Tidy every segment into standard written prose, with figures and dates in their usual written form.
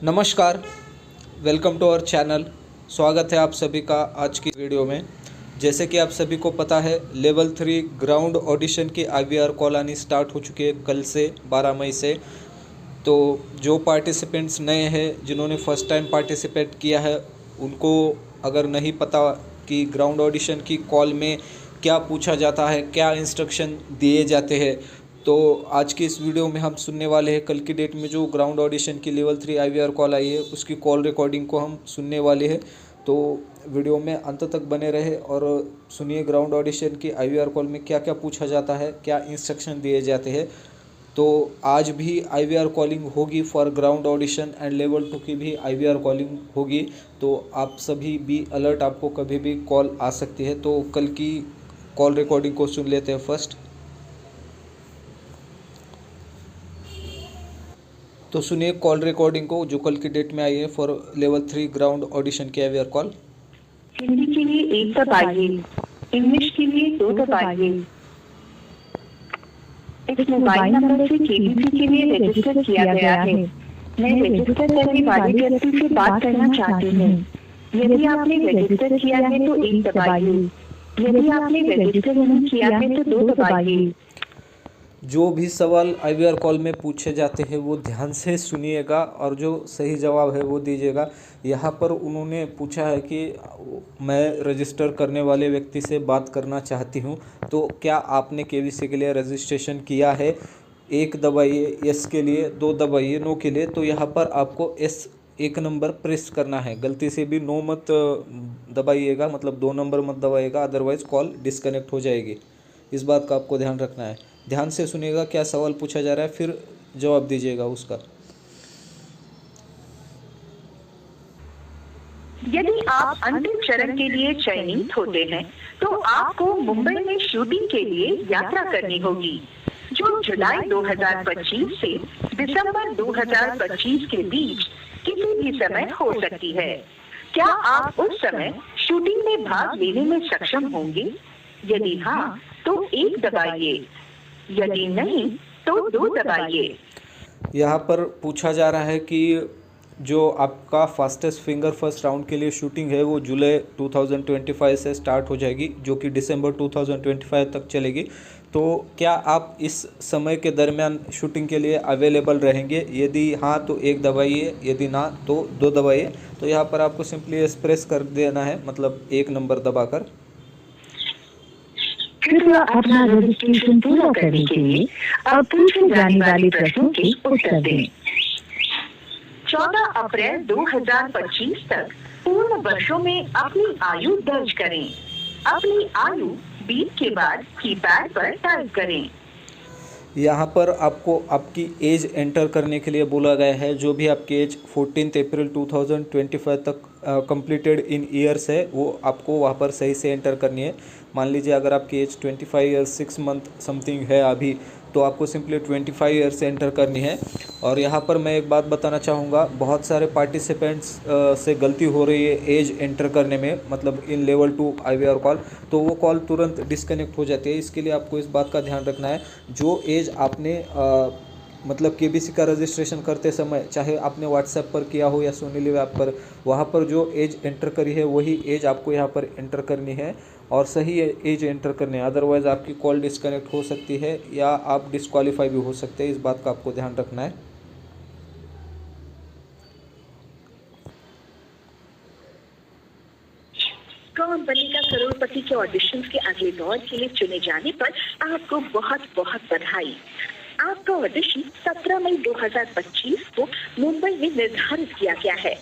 नमस्कार, welcome to our channel. स्वागत है आप सभी का आज की वीडियो में। जैसे कि आप सभी को पता है, लेवल 3 ग्राउंड ऑडिशन की IVR कॉल आनी स्टार्ट हो चुकी है कल से 12 मई से। तो जो पार्टिसिपेंट्स नए हैं, जिन्होंने फर्स्ट टाइम पार्टिसिपेट किया है, उनको अगर नहीं पता कि ग्राउंड ऑडिशन की कॉल में क्या पूछा जाता है, क्या इंस्ट्रक्शन दिए जाते हैं, तो आज की इस वीडियो में हम सुनने वाले हैं। कल की डेट में जो ग्राउंड ऑडिशन की लेवल 3 IVR कॉल आई है, उसकी कॉल रिकॉर्डिंग को हम सुनने वाले हैं। तो वीडियो में अंत तक बने रहे और सुनिए ग्राउंड ऑडिशन की IVR कॉल में क्या क्या पूछा जाता है, क्या इंस्ट्रक्शन दिए जाते हैं। तो आज भी IVR कॉलिंग होगी for ground audition and level 2 की भी IVR कॉलिंग होगी। तो आप सभी भी अलर्ट, आपको कभी भी कॉल आ सकती है। तो कल की कॉल रिकॉर्डिंग को सुन लेते हैं फर्स्ट। तो सुनिए कॉल रिकॉर्डिंग को जो कल की डेट में आई है फॉर लेवल 3 ग्राउंड ऑडिशन की IVR कॉल। हिंदी के लिए 1 दबाइए, इंग्लिश के लिए 2 दबाइए। इस मोबाइल नंबर से KBC के लिए रजिस्टर किया गया है। मैं रजिस्टर करने वाले व्यक्ति से बात करना चाहती हूँ। यदि आपने रजिस्टर किया है तो 1 दबाइए, यदि आपने रजिस्टर नहीं किया है तो 2 दबाइए। जो भी सवाल IVR कॉल में पूछे जाते हैं वो ध्यान से सुनिएगा और जो सही जवाब है वो दीजिएगा। यहाँ पर उन्होंने पूछा है कि मैं रजिस्टर करने वाले व्यक्ति से बात करना चाहती हूँ, तो क्या आपने KBC के लिए रजिस्ट्रेशन किया है? 1 दबाइए यस के लिए, 2 दबाइए नो के लिए। तो यहाँ पर आपको S 1 नंबर प्रेस करना है, गलती से भी नो मत दबाइएगा, मतलब 2 नंबर मत दबाइएगा, अदरवाइज़ कॉल डिस्कनेक्ट हो जाएगी। इस बात का आपको ध्यान रखना है। ध्यान से सुनिएगा क्या सवाल पूछा जा रहा है, फिर जवाब दीजिएगा उसका। यदि आप अंतिम चरण के लिए चयनित होते हैं तो आपको मुंबई में शूटिंग के लिए यात्रा करनी होगी, जो जुलाई 2025 से दिसंबर 2025 के बीच किसी भी समय हो सकती है। क्या आप उस समय शूटिंग में भाग लेने में सक्षम होंगे? यदि हाँ तो 1 दबाइए, यदि नहीं तो 2 दबाइए। यहाँ पर पूछा जा रहा है कि जो आपका फास्टेस्ट फिंगर फर्स्ट राउंड के लिए शूटिंग है वो जुलाई 2025 से स्टार्ट हो जाएगी, जो कि दिसंबर 2025 तक चलेगी। तो क्या आप इस समय के दरमियान शूटिंग के लिए अवेलेबल रहेंगे? यदि हाँ तो 1 दबाइए, यदि ना तो 2 दबाइए। तो यहाँ पर आपको सिंपली एक्सप्रेस कर देना है, मतलब 1 नंबर दबाकर। कृपया अपना रजिस्ट्रेशन पूरा करने के लिए अब पूछे जाने वाले प्रश्नों के उत्तर दें। 14 अप्रैल 2025 तक पूर्ण वर्षों में अपनी आयु दर्ज करें। अपनी आयु बीप के बाद कीपैड पर टाइप करें। यहाँ पर आपको आपकी एज एंटर करने के लिए बोला गया है। जो भी आपकी एज 14 अप्रैल 2025 तक कंप्लीटेड इन ईयर्स है, वो आपको वहाँ पर सही से एंटर करनी है। मान लीजिए अगर आपकी एज 25 ईयर्स 6 मंथ समथिंग है अभी, तो आपको सिंपली 25 ईयर्स से एंटर करनी है। और यहाँ पर मैं एक बात बताना चाहूँगा, बहुत सारे पार्टिसिपेंट्स से गलती हो रही है एज एंटर करने में, मतलब इन लेवल 2 IVR कॉल, तो वो कॉल तुरंत डिस्कनेक्ट हो जाती है। इसके लिए आपको इस बात का ध्यान रखना है, जो एज आपने मतलब KBC का रजिस्ट्रेशन करते समय, चाहे आपने व्हाट्सएप पर किया हो या सोनीलिव ऐप पर, वहाँ पर जो एज एंटर करी है वही एज आपको यहाँ पर एंटर करनी है और सही एज एंटर करनी है। अदरवाइज़ आपकी कॉल डिस्कनेक्ट हो सकती है या आप डिस्क्वालीफाई भी हो सकते हैं। इस बात का आपको ध्यान रखना है। कौन बनेगा करोड़पति के ऑडिशन के अगले दौर के लिए चुने जाने पर आपको बहुत बहुत बधाई। आपका ऑडिशन 17 मई 2025 को मुंबई में निर्धारित किया गया है।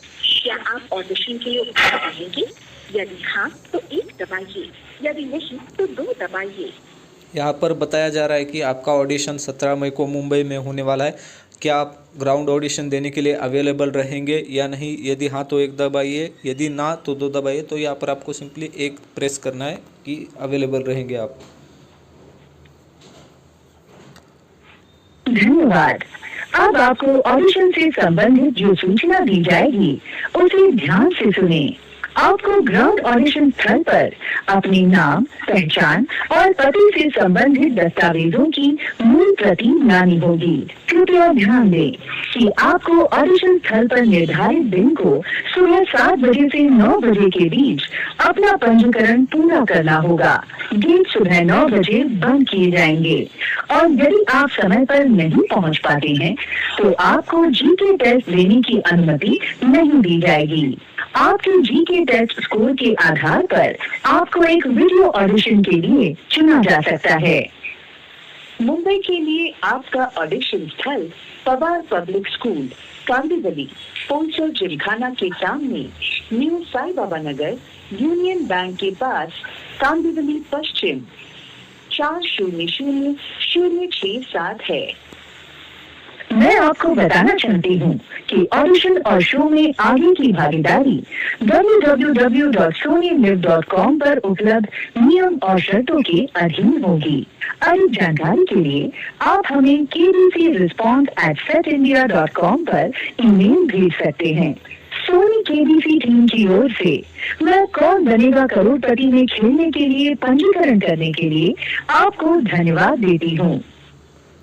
क्या आप ऑडिशन के लिए उपस्थित रहेंगे? यदि हाँ तो 1 दबाइए, यदि नहीं तो 2 दबाइए। यहाँ पर बताया जा रहा है कि आपका ऑडिशन 17 मई को मुंबई में होने वाला है। क्या आप ग्राउंड ऑडिशन देने के लिए अवेलेबल रहेंगे या नहीं? यदि हाँ तो 1 दबाइए, यदि ना तो 2 दबाइए। तो यहाँ पर आपको सिंपली 1 प्रेस करना है कि अवेलेबल रहेंगे आप। धन्यवाद। अब आपको ऑडिशन से संबंधित जो सूचना दी जाएगी उसे ध्यान से सुनें। आपको ग्राउंड ऑडिशन स्थल पर अपने नाम, पहचान और पते से संबंधित दस्तावेजों की मूल प्रति लानी होगी। कृपया ध्यान दें कि आपको ऑडिशन स्थल पर निर्धारित दिन को सुबह 7 बजे से 9 बजे के बीच अपना पंजीकरण पूरा करना होगा। गेट सुबह 9 बजे बंद किए जाएंगे और यदि आप समय पर नहीं पहुंच पाते हैं तो आपको जीके टेस्ट देने की अनुमति नहीं दी जाएगी। आपके जीके टेस्ट स्कोर के आधार पर आपको एक वीडियो ऑडिशन के लिए चुना जा सकता है। मुंबई के लिए आपका ऑडिशन स्थल पवार पब्लिक स्कूल, कांदिवली, पोलचर जिमखाना के सामने, new Sai Baba Nagar, union bank के पास, कांदिवली पश्चिम 400067 है। मैं आपको बताना चाहती हूँ कि ऑडिशन और शो में आगे की भागीदारी www.sonylive.com पर उपलब्ध नियम और शर्तों के अधीन होगी। अधिक जानकारी के लिए आप हमें kbcresponse@setindia.com पर ईमेल भेज सकते हैं। सोनी केबीसी टीम की ओर से मैं कौन बनेगा करोड़पति में खेलने के लिए पंजीकरण करने के लिए आपको धन्यवाद देती हूँ।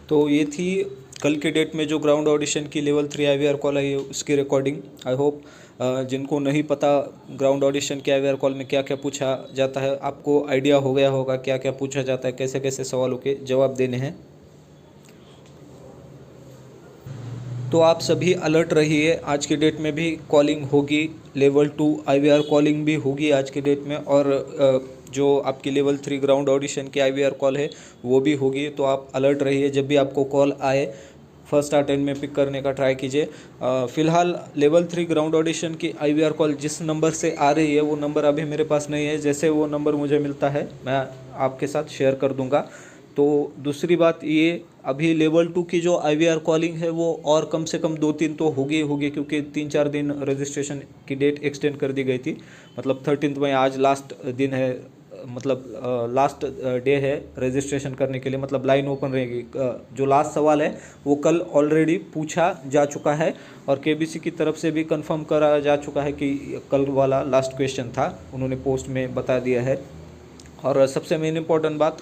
तो ये थी कल के डेट में जो ग्राउंड ऑडिशन की लेवल 3 IVR कॉल आई है उसकी रिकॉर्डिंग। आई होप जिनको नहीं पता ग्राउंड ऑडिशन के IVR कॉल में क्या क्या पूछा जाता है, आपको आइडिया हो गया होगा क्या क्या पूछा जाता है, कैसे कैसे सवालों के जवाब देने हैं। तो आप सभी अलर्ट रहिए, आज की डेट में भी कॉलिंग होगी, लेवल 2 IVR कॉलिंग भी होगी आज की डेट में, और जो आपकी लेवल 3 ग्राउंड ऑडिशन की IVR कॉल है वो भी होगी। तो आप अलर्ट रहिए, जब भी आपको कॉल आए फर्स्ट अटेम्प्ट में पिक करने का ट्राई कीजिए। फ़िलहाल लेवल 3 ग्राउंड ऑडिशन की IVR कॉल जिस नंबर से आ रही है वो नंबर अभी मेरे पास नहीं है, जैसे वो नंबर मुझे मिलता है मैं आपके साथ शेयर कर दूंगा। तो दूसरी बात ये, अभी लेवल 2 की जो IVR कॉलिंग है वो और कम से कम 2-3 तो होगी क्योंकि 3-4 दिन रजिस्ट्रेशन की डेट एक्सटेंड कर दी गई थी। मतलब 13 में आज लास्ट दिन है, मतलब लास्ट डे है रजिस्ट्रेशन करने के लिए, मतलब लाइन ओपन रहेगी। जो लास्ट सवाल है वो कल ऑलरेडी पूछा जा चुका है और केबीसी की तरफ से भी कंफर्म करा जा चुका है कि कल वाला लास्ट क्वेश्चन था, उन्होंने पोस्ट में बता दिया है। और सबसे मेन इम्पॉर्टेंट बात,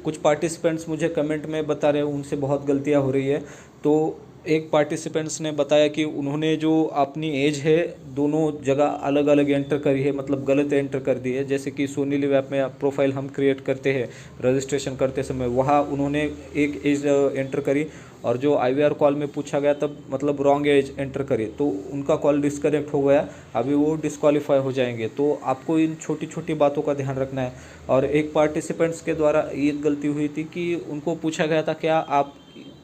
कुछ पार्टिसिपेंट्स मुझे कमेंट में बता रहे हैं उनसे बहुत गलतियां हो रही है। तो एक पार्टिसिपेंट्स ने बताया कि उन्होंने जो अपनी एज है दोनों जगह अलग अलग एंटर करी है, मतलब गलत एंटर कर दी है। जैसे कि सोनी लिव ऐप में प्रोफाइल हम क्रिएट करते हैं रजिस्ट्रेशन करते समय, वहाँ उन्होंने एक एज एंटर करी और जो IVR कॉल में पूछा गया तब मतलब रॉन्ग एज एंटर करी, तो उनका कॉल डिस्कनेक्ट हो गया, अभी वो डिस्क्वालीफाई हो जाएंगे। तो आपको इन छोटी छोटी बातों का ध्यान रखना है। और एक पार्टिसिपेंट्स के द्वारा ये गलती हुई थी कि उनको पूछा गया था क्या आप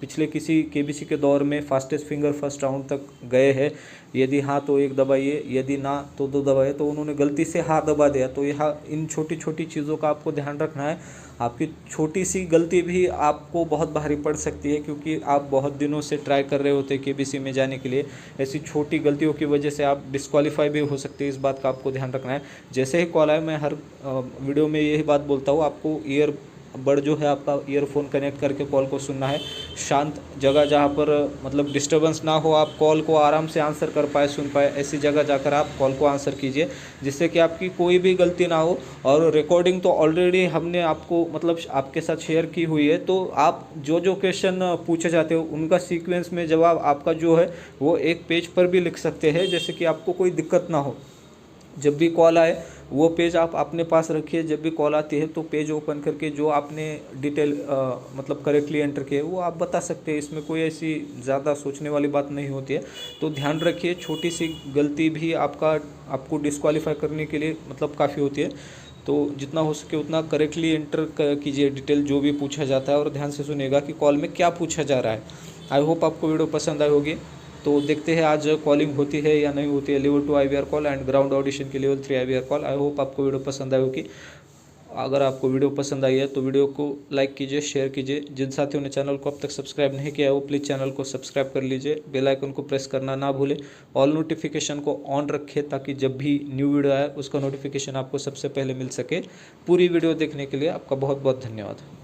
पिछले किसी केबीसी के दौर में फास्टेस्ट फिंगर फर्स्ट राउंड तक गए हैं, यदि हाँ तो 1 दबाइए, यदि ना तो 2 दबाइए, तो उन्होंने गलती से हाँ दबा दिया। तो यहाँ इन छोटी छोटी चीज़ों का आपको ध्यान रखना है। आपकी छोटी सी गलती भी आपको बहुत भारी पड़ सकती है, क्योंकि आप बहुत दिनों से ट्राई कर रहे होते केबीसी में जाने के लिए। ऐसी छोटी गलतियों की वजह से आप डिस्क्वालीफाई भी हो सकते हैं, इस बात का आपको ध्यान रखना है। जैसे ही कॉल आए, मैं हर वीडियो में यही बात बोलता हूँ, आपको ईयरबड जो है आपका ईयरफोन कनेक्ट करके कॉल को सुनना है। शांत जगह जहाँ पर मतलब डिस्टर्बेंस ना हो, आप कॉल को आराम से आंसर कर पाए, सुन पाए, ऐसी जगह जाकर आप कॉल को आंसर कीजिए, जिससे कि आपकी कोई भी गलती ना हो। और रिकॉर्डिंग तो ऑलरेडी हमने आपको मतलब आपके साथ शेयर की हुई है, तो आप जो जो क्वेश्चन पूछे जाते हो उनका सीक्वेंस में जवाब आपका जो है वो एक पेज पर भी लिख सकते हैं, जैसे कि आपको कोई दिक्कत ना हो। जब भी कॉल आए वो पेज आप अपने पास रखिए, जब भी कॉल आती है तो पेज ओपन करके जो आपने डिटेल मतलब करेक्टली एंटर किए वो आप बता सकते हैं। इसमें कोई ऐसी ज़्यादा सोचने वाली बात नहीं होती है। तो ध्यान रखिए, छोटी सी गलती भी आपको डिस्क्वालीफाई करने के लिए मतलब काफ़ी होती है। तो जितना हो सके उतना करेक्टली एंटर कीजिए डिटेल जो भी पूछा जाता है, और ध्यान से सुनिएगा कि कॉल में क्या पूछा जा रहा है। आई होप आपको वीडियो पसंद आई होगी। तो देखते हैं आज कॉलिंग होती है या नहीं होती है, level 2 IVR call and ground audition की level 3 IVR call. I hope आपको वीडियो पसंद आई होगी। अगर आपको वीडियो पसंद आई है तो वीडियो को लाइक कीजिए, शेयर कीजिए। जिन साथियों ने चैनल को अब तक सब्सक्राइब नहीं किया है वो प्लीज़ चैनल को सब्सक्राइब कर लीजिए, बेल आइकन को प्रेस करना ना भूलें, ऑल नोटिफिकेशन को ऑन रखें ताकि जब भी न्यू वीडियो आए उसका नोटिफिकेशन आपको सबसे पहले मिल सके। पूरी वीडियो देखने के लिए आपका बहुत बहुत धन्यवाद।